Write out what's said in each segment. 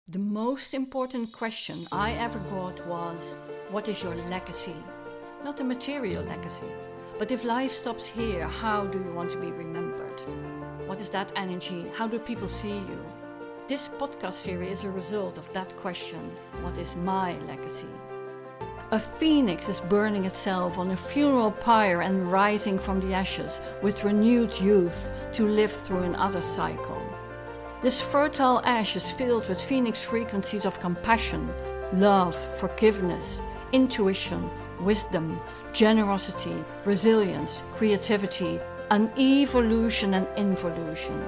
The most important question I ever got was, what is your legacy? Not a material legacy, but if life stops here, how do you want to be remembered? What is that energy? How do people see you? This podcast series is a result of that question, what is my legacy? A phoenix is burning itself on a funeral pyre and rising from the ashes with renewed youth to live through another cycle. This fertile ash is filled with phoenix frequencies of compassion, love, forgiveness, intuition, wisdom, generosity, resilience, creativity, an evolution and involution.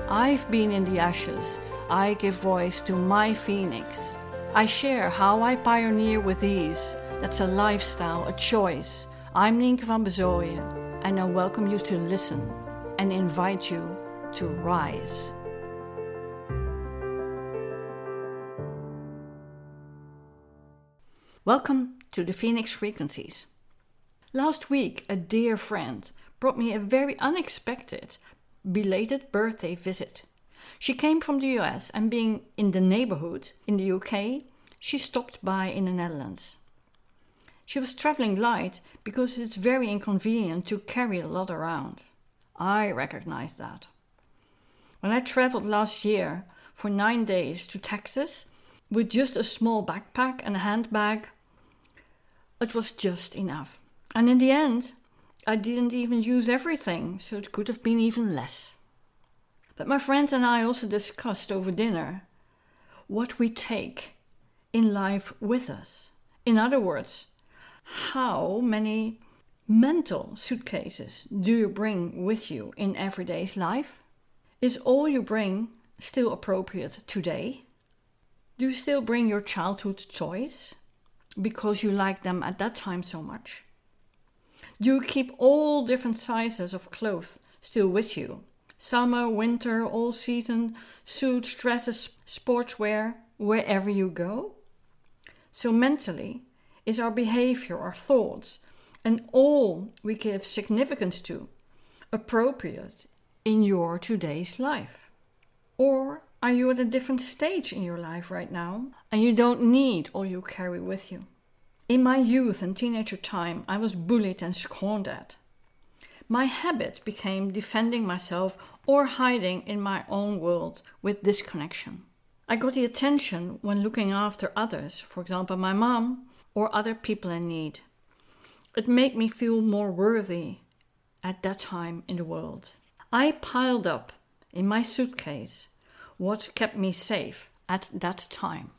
I've been in the ashes. I give voice to my phoenix. I share how I pioneer with ease. That's a lifestyle, a choice. I'm Nienke van Bezooijen, and I welcome you to listen and invite you to rise. Welcome to the Phoenix Frequencies. Last week, a dear friend brought me a very unexpected, belated birthday visit. She came from the US and being in the neighborhood in the UK, she stopped by in the Netherlands. She was traveling light because it's very inconvenient to carry a lot around. I recognize that. When I traveled last year for 9 days to Texas with just a small backpack and a handbag, it was just enough. And in the end, I didn't even use everything, so it could have been even less. But my friend and I also discussed over dinner what we take in life with us. In other words, how many mental suitcases do you bring with you in everyday's life? Is all you bring still appropriate today? Do you still bring your childhood toys because you like them at that time so much? Do you keep all different sizes of clothes still with you? Summer, winter, all season, suits, dresses, sportswear, wherever you go? So mentally, is our behavior, our thoughts, and all we give significance to appropriate in your today's life? Or are you at a different stage in your life right now and you don't need all you carry with you? In my youth and teenager time, I was bullied and scorned at. My habit became defending myself or hiding in my own world with disconnection. I got the attention when looking after others, for example my mom or other people in need. It made me feel more worthy at that time in the world. I piled up in my suitcase what kept me safe at that time.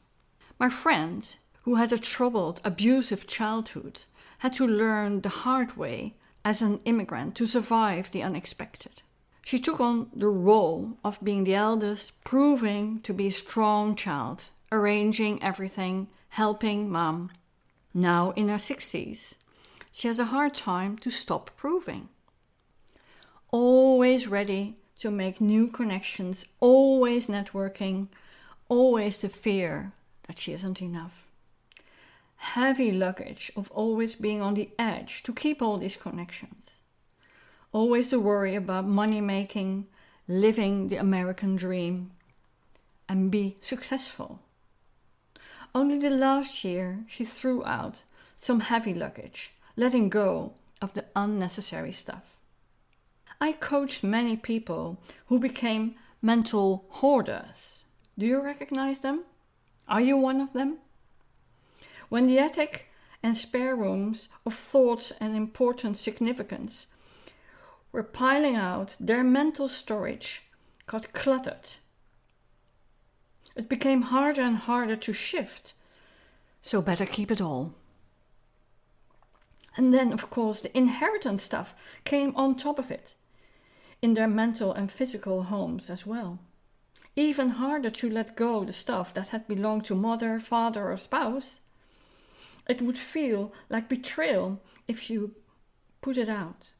My friend, who had a troubled, abusive childhood, had to learn the hard way as an immigrant to survive the unexpected. She took on the role of being the eldest, proving to be a strong child, arranging everything, helping mom. Now in her 60s, she has a hard time to stop proving. Always ready to make new connections, always networking, always the fear that she isn't enough. Heavy luggage of always being on the edge to keep all these connections. Always the worry about money making, living the American dream, and be successful. Only the last year she threw out some heavy luggage, letting go of the unnecessary stuff. I coached many people who became mental hoarders. Do you recognize them? Are you one of them? When the attic and spare rooms of thoughts and important significance were piling out, their mental storage got cluttered. It became harder and harder to shift, so better keep it all. And then, of course, the inheritance stuff came on top of it, in their mental and physical homes as well. Even harder to let go the stuff that had belonged to mother, father, or spouse. It would feel like betrayal if you put it out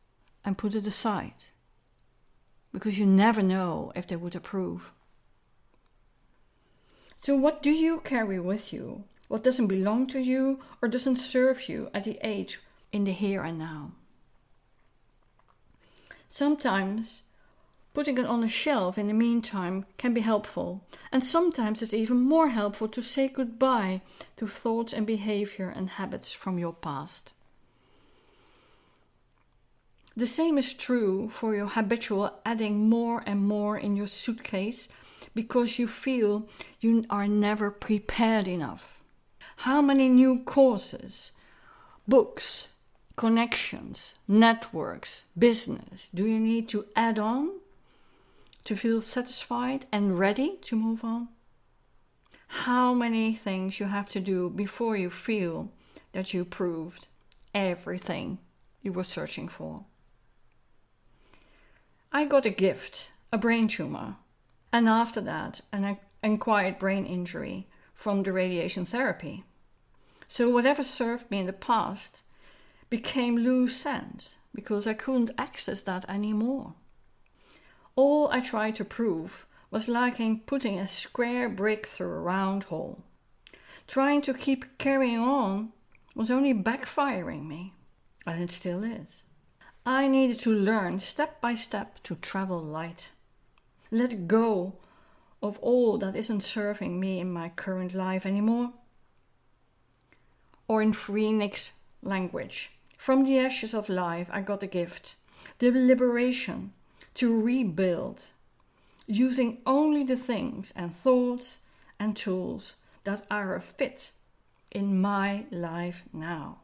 and put it aside, because you never know if they would approve. So what do you carry with you? What doesn't belong to you or doesn't serve you at the age in the here and now? Sometimes Putting it on a shelf in the meantime can be helpful, and sometimes it's even more helpful to say goodbye to thoughts and behavior and habits from your past. The same is true for your habitual adding more and more in your suitcase because you feel you are never prepared enough. How many new courses, books, connections, networks, business do you need to add on to feel satisfied and ready to move on? How many things you have to do before you feel that you proved everything you were searching for? I got a gift, a brain tumor, and after that an acquired brain injury from the radiation therapy. So whatever served me in the past became loose ends because I couldn't access that anymore. All I tried to prove was liking putting a square brick through a round hole. Trying to keep carrying on was only backfiring me, and it still is. I needed to learn step by step to travel light. Let go of all that isn't serving me in my current life anymore. Or in Phoenix language, from the ashes of life I got a gift, the liberation to rebuild, using only the things and thoughts and tools that are a fit in my life now.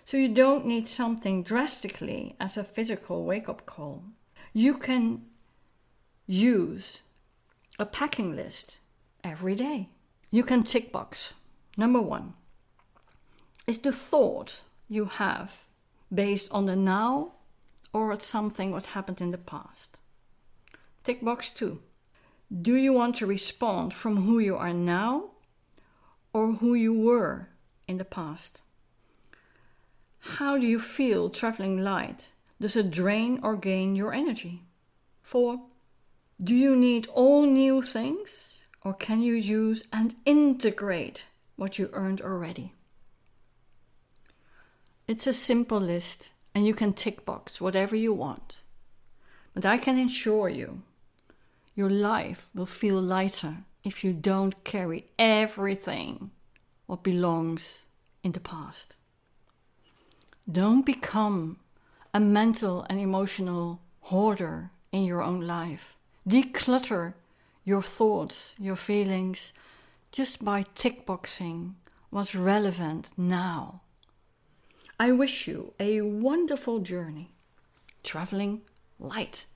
So you don't need something drastically as a physical wake-up call. You can use a packing list every day. You can tick box. Number 1 is the thought you have based on the now or it's something what happened in the past. Tick box 2. Do you want to respond from who you are now or who you were in the past? How do you feel traveling light? Does it drain or gain your energy? 4. Do you need all new things or can you use and integrate what you earned already? It's a simple list and you can tick box whatever you want. But I can assure you, your life will feel lighter if you don't carry everything what belongs in the past. Don't become a mental and emotional hoarder in your own life. Declutter your thoughts, your feelings, just by tick boxing what's relevant now. I wish you a wonderful journey, traveling light.